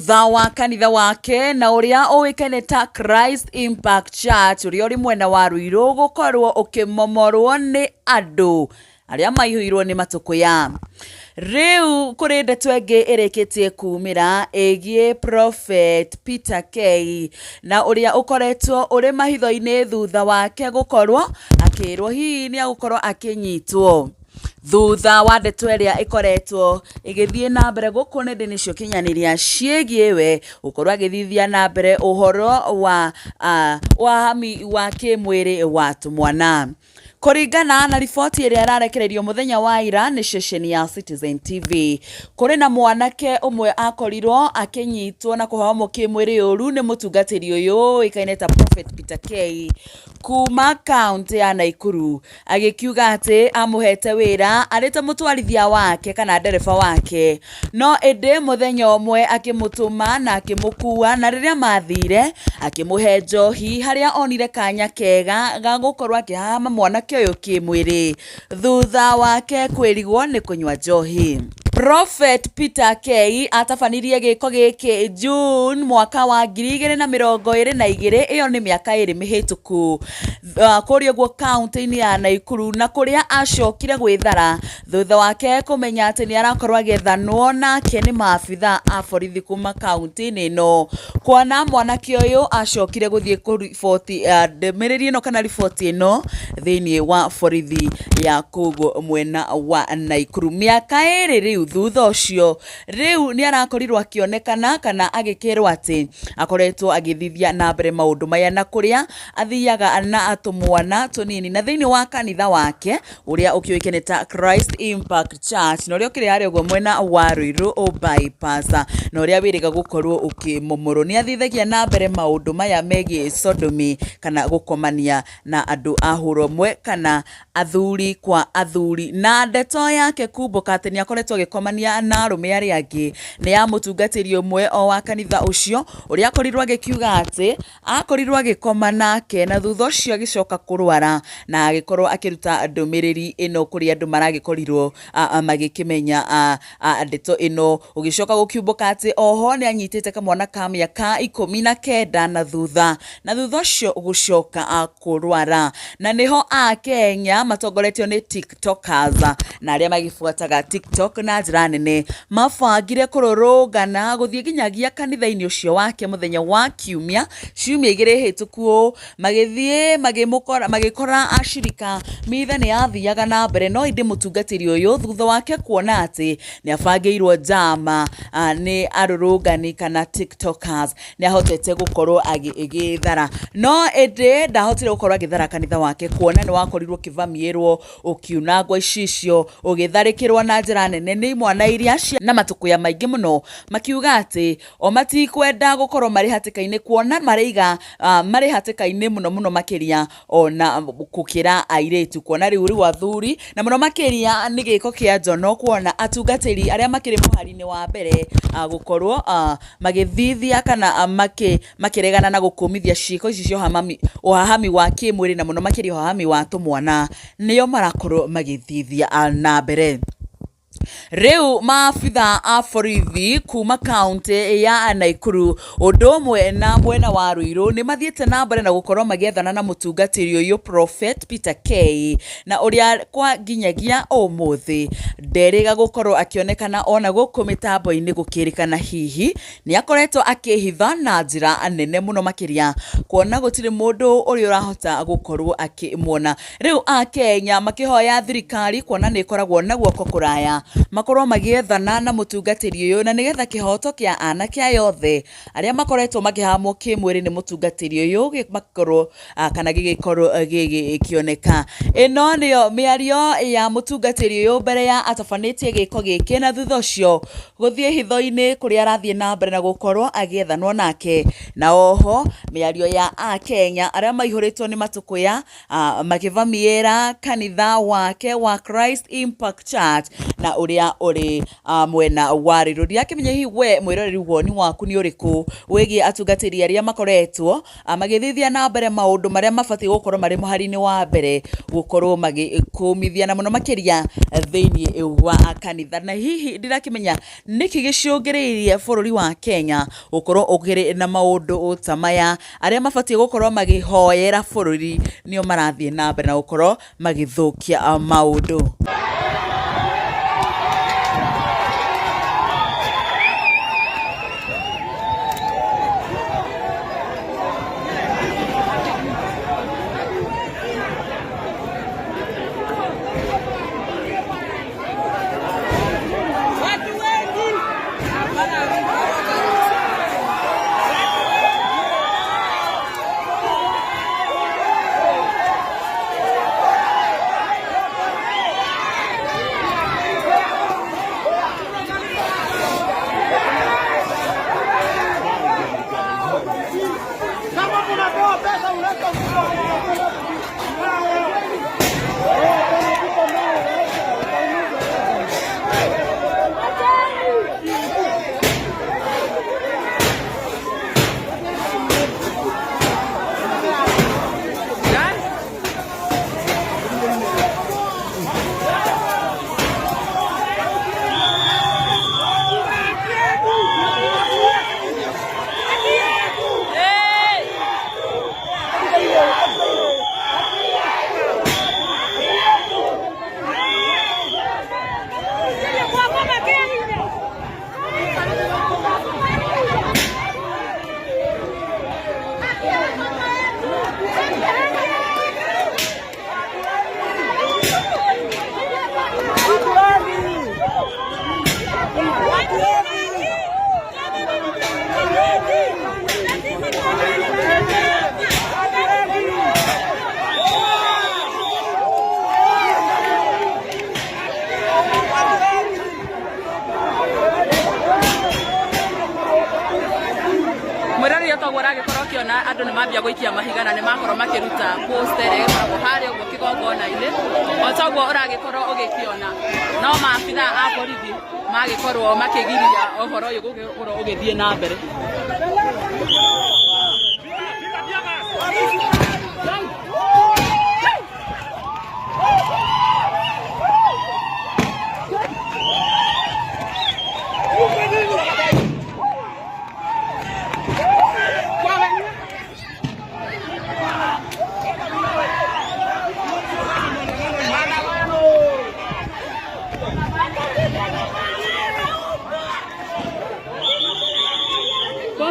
thutha wa kanitha wake na uria uikaine ta Christ Impact Church uria uri mwena wa Ruiru gukorwo ukimomorwo ni andu aria maihirwo ni matukuya. Riu kuri ndeto engi ireketie kumira egie Prophet Peter K na uria ukoretwo uri mahitho-ini thutha wake gukorwo akirwo hihi ni agukorwo akinyitwo. Thutha wa ndeto iria ikoretwo igithie na mbere guku nende-ini cio kinyaniria ciegie we ukorwo agithithia na mbere uhoro wa hami wa kimwiri wa tumwana. Kuringana na riboti iria irarekererio muthenya wa ira ni ceceni ya Citizen TV, kuri na mwanake umwe akorirwo akinyitwo na kuhamo kimwiri uru ni mutungatiri uyu ikaine ta Prophet Peter K kuma county ya Nakuru, agikiuga ati amuhete wira arita mutwarithia wake kana ndereba wake, no ende muthenya umwe akimutuma na akimukua na riria mathire akimuhe njohi haria onire kanya kega ga gukorwo akihama mwanake uyu kimwiri thutha wake kwirigwo ni kunywa njohi. Prophet Peter K atafanirie giko giki June mwaka wa 2022, iyo ni miaka iri mihituku kuri guo county-ini ya Nakuru, na kuria acokire gwithara thutha wake kumenya ati ni arakorwo agethanwo nake ni maabitha a borithi kuma county-ini no. Kwana mwanake uyu acokire guthie kuripoti ndemereri ino kana ripoti ino thiini wa borithi ya kugo mwena wa Nakuru. Miaka iri riu thutha ucio riu ni arakorirwo akionekana kana agikirwo ati akoretwo agithithia na mbere maundu maya na kuria athiaga na atumwana tunini na thiini wa kanitha wake uria ukioikene ta Christ Impact Church na uria ukiri hari ugo mwena wa Ruiru o bypass na uria wiriga gukorwo ukimomoro. Ni athithagia na mbere maundu maya megi sodomy kana gukomania na andu ahuromwe kana athuri kwa athuri, na ndeto yake kumbuka ati ni akoretwo agikomania na arume aria angi ni ya mutungatiri umwe o wa kanitha ucio uria akorirwo agikiuga ati akorirwo agikoma nake na thutha ucio agicoka kurwara na agikorwo akiruta ndumiriri ino kuri andu maragikorirwo magikimenya ndeto ino. Ugicoka gukiumbuka ati oho ni anyitite kamwana ka miaka 19 na thutha ucio ugucoka kurwara, na niho Kenya matongoretio ni TikTokers na aria magifuataga TikTok na njira nene mabangire kururungana guthie ginyagia kanitha-ini ucio wake muthenya wa kiumia igiri hituku, magithie magikora ashirika mitha ni athiaga na mbere no indi mutungatiri uyu thutha wake kuona ati ni abangirwo jama ni arurungani kana TikTokers ni ahotete gukorwo agithara, no indi ndahotire gukorwo agithara kanitha wake kuona ni wakorirwo kivamirwo ukiunagwa icicio ugitharikirwo na njira nene ni mwana iria na matukuya maingi muno makiuga ati o matikwenda gukorwo mari hatikaini kuona mariga mari hatikaini muno makiria ona kukira airetu kuona riu athuri na muno makiria ni giko kia njono kuona atungatiri aria makiri muhari-ini wa mbere gukorwo magithithia kana makiregana na gukumithia ciiko ici cio hami wa kimwiri na muno makiria hami wa tumwana niyo marakorwo magithithia na mbere. Riu maabitha a borithi kuma county ya Nakuru undu na mwena wa Ruiru ni mathiete na mbere na gukorwo magiethana na mutungatiri uyu Prophet Peter K na uria kwa ginyagia umuthi nderiga gukorwo akionekana ona guku mitambo-ini gukirikana hihi ni akoretwo akihitha na njira nene muno makiria kuona gutiri mundu uri urahota gukorwo akimwona. Riu Kenya makihoya thirikari kuona ni ikoragwo na guoko kuraya makorwo magiethana na mutungatiri uyu na nigetha kihoto kia anake ayothe aria makoretwo magihamwo kimwiri ni mutungatiri uyu gikorwo kana gigikorwo gikioneka. Ino niyo miario ya mutungatiri uyu mbere ya atafanitie giko giki na thutha ucio guthie hitho-ini kuria arathie na mbere na gukorwo agiethanwo nake. Na oho miario ya Kenya aria maihuritwo ni matukuya makivamiera kanitha wake wa Christ Impact Church na uria riria uri mwena wa Ruiru. Ndirakimenya hihi we mwiroreri woni waku ni uriku wigie atungatiri aria makoretwo magithithia na mbere maundu maria mabati gukorwo mari muhari-ini wa mbere gukorwo magikumithia na muno makiria thiini wa kanitha. Na hihi ndirakimenya niki gicungiriirie bururi wa Kenya gukorwo ugiri na maundu ta maya aria mabati gukorwo magihoyera bururi nio marathie na mbere na gukorwo magithukia maundu. Kiona andu nimambia guikia mahiga na nimakorwo makiruta poster ikoragwo haria uguo kigongona-ini otaguo uragikorwo ugikiona no maabitha a borithi magikorwo makigiria uhoro uyu gukorwo ugithie na mbere.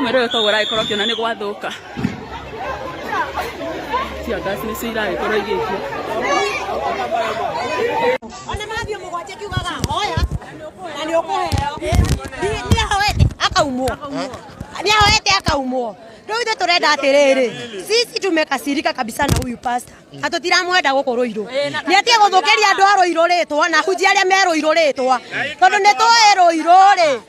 Mero to wora ikoro kiona ni gwathuka tia gas ni sira ikoro igikio ona mathio mugwanje kiugaga hoya na ni ukuheo ni ahoete akaumwo Ndio turenda atiriri sisi tumekasirika kabisa na huyu pastor atutiramwenda guko Ruiru ni atie guthukiria andu a Ruiru ritwa na hunjia aria me Ruiru ritwa tondu ni twa Ruiru ri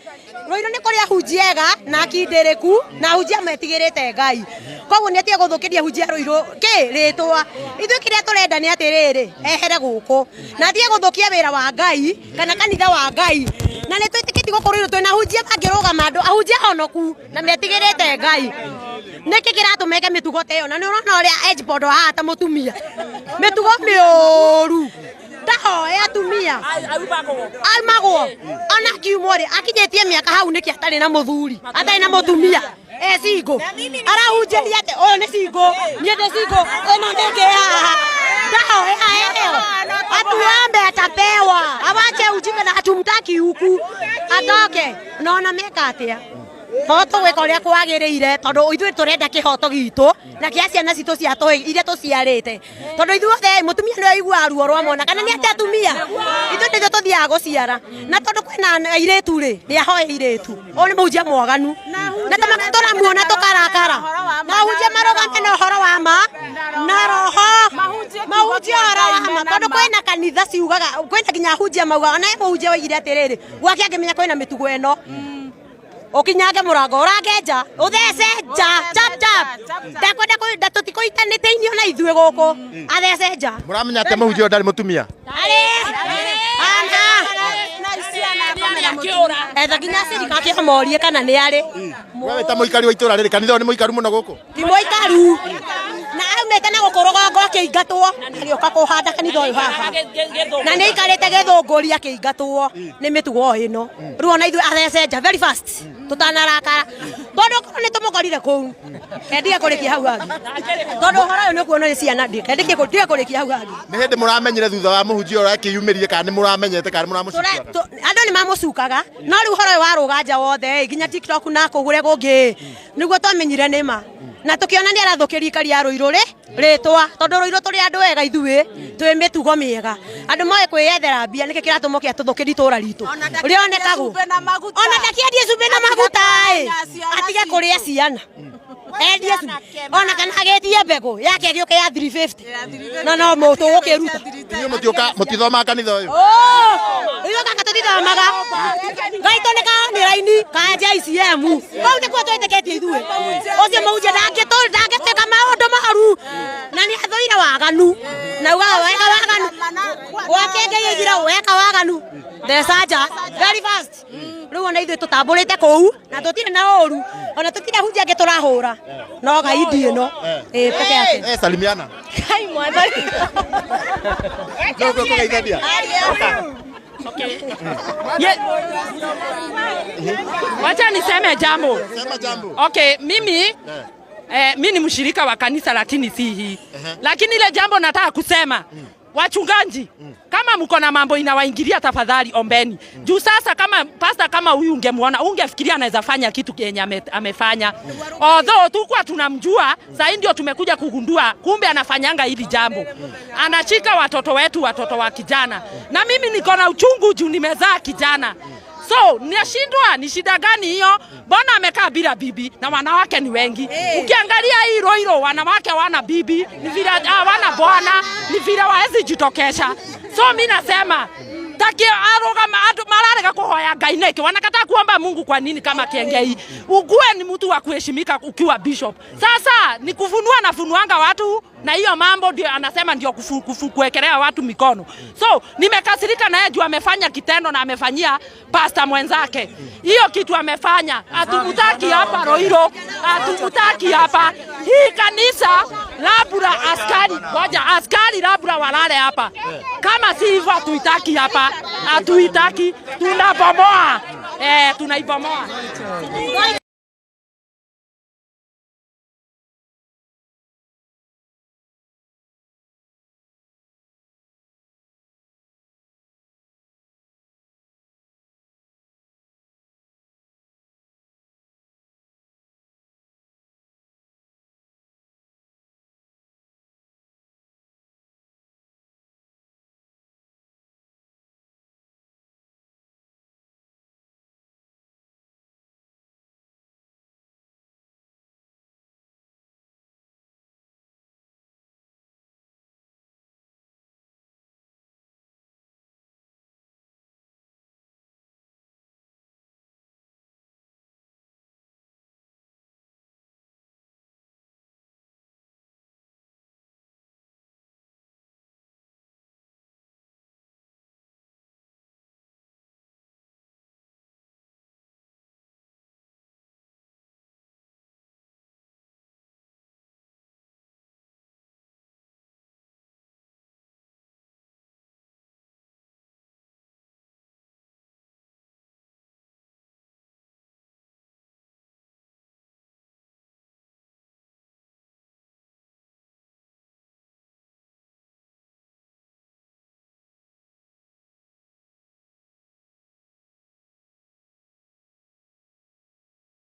Ruiru ni kuria hunjiega na kindiriku na hunjia metigirite Ngai koguo ni atie guthukiria hunjia Ruiru ki ritwa ithu kiria turenda ni atiriri ehere guko na atie guthukia wira wa Ngai kana kanitha wa Ngai na ni twitikiti guko Ruiru twina hunjia bangirugama andu ahunjia honoku na metigirite Ngai niki kiratumeke mitugo teyo na ni urona uria ejbodo hata mutumia mitugo mioru ndahoya atumia aumagwo ona kiumore akinyetie miaka hau niki atari na muthuri atari na mutumia singo arahunjeria ate oyo ni singo niende singo eno ndeke ndahoya eyo atuambe atapewa awache ujinga na atumtaki huku atoke naona meka atia Foto we koria kwagiriire tondu ithu turenda kihoto gitu na kia ciana citu cia toi iria tuciarite tondu ithu othe mutumia ni aigua ruo rwa mwana kana ni ati atumia ithu ndithu tuthiaga guciara na tondu kwina iretu ri ni ahoe iretu o ni muhunjia mwaganu na tamatora muona tukarakara na hunjia marogame na horo wa ma na roho mahunjia horo wa ma tondu kwina kanitha ciugaga kwina ginya hunjia maugaga na muhunjia waigire atiriri gwake angimenya kwina mitugo eno okinyage murango uragenja uthece nja chap chap ndakwenda kwenda tutikoitanite inio na ithue guku athece nja muramenya ate muhunjia ndari mutumia ana etha nginya sirikati amorie kana nĩ arĩ. Wewe ta mũikari wa itũra rĩrĩ kanitha nĩ mũikaru mũno gũkũ? Ti mũikaru. Na aumĩte na gũkũrũgongo akĩingatwo agĩũka kũhanda kanitha ũyũ haha. Na nĩ aikarĩte gĩthũngũri akĩingatwo nĩ mĩtugo ĩno. Rĩu ona ithuĩ athecenja very fast tũtanarakara. Tondũ korwo nĩ tũmũkorire kũu endige kũrĩkia hau hangĩ. Tondũ ũhoro ũyũ nĩ kuona nĩ ciana endige kũrĩkia hau hangĩ. Nĩ hĩndĩ mũramenyire thutha wa mũhunjia ũrĩa akĩyumĩrire kana nĩ mũramenyete kana mũramũcukaga? Andũ nĩ mamũcukaga no rĩu ũhoro ũyũ warũga nja wothe nginya TikTok na kũgũre gũngĩ nĩguo twamenyire nĩ ma. Na tukiona nĩ arathũkĩria ikari ya Rũirũ rĩtwa tondũ Rũirũ tũrĩ andũ wega ithuĩ twĩ mĩtugo mĩega andũ moe kwĩyethera mbia nĩkĩ kĩratũma kĩatũthũkĩria itũra ritũ rĩonekagwo ona ndakĩendie cumbĩ na maguta atige kũrĩa ciana endie ona kana agĩtie mbegũ yake gĩũke ya 350 no mũtũ gũkĩruta inyuĩ mũtithomaga kanitha ũyũ inyuĩ kaka tũtithomaga gaitũ nĩ ka raini ka JCM kau nĩkuo twĩtĩkĩtie ithuĩ ũcio mũhunjia ndangĩtĩka maũndũ maru na nĩ athũire waganu na wega waganu gwake Ngai aigire weka waganu thecanja very fast rĩu ona ithuĩ tũtambũrĩte kũu na tũtirĩ na ũru ona tũtirĩ hunjia angĩ tũrahũra no gaidi ĩno peke yake salimiana kai mwathani ndio kugeithadia okay wacha niseme jambo. Sema jambo. Okay, mimi ni mshirika wa kanisa lakini si hii. Lakini ile jambo nataka kusema wachungaji kama mko na mambo inawaingilia tafadhali ombeni. Juu sasa kama pastor kama huyu ungemuona ungefikiria anaweza fanya kitu kenye amefanya. Although tukua tunamjua, sasa ndio tumekuja kugundua kumbe anafanyanga hili jambo. Anashika watoto wetu, watoto wa kijana. Na mimi niko na uchungu juu nimezaa kijana. So, nashindwa ni shida gani hiyo? Mbona amekaa bila bibi na wanawake ni wengi? Ukiangalia hii Rũirũ wanawake wana bibi, ni vile wana bwana, ni vile waezi jitokesha. So mimi nasema taki arogama mararega kuhoya Ngai neki wanakataa kuomba Mungu kwa nini kama Kiengei? Ugue ni mtu wa kuheshimika ukiwa bishop. Sasa ni kufunua na funuanga watu na hiyo mambo ndio anasema ndio kuwekelea watu mikono. So nimekasirika naye juu amefanya kitendo na amefanyia pastor mwenzake. Hiyo kitu amefanya. Hatumtaki hapa Rũirũ. Hatumtaki hapa. Hii kanisa labda askari labda walale hapa. Kama si hivyo hatuitaki hapa. Hatuitaki tunabomoa. Tunaibomoa.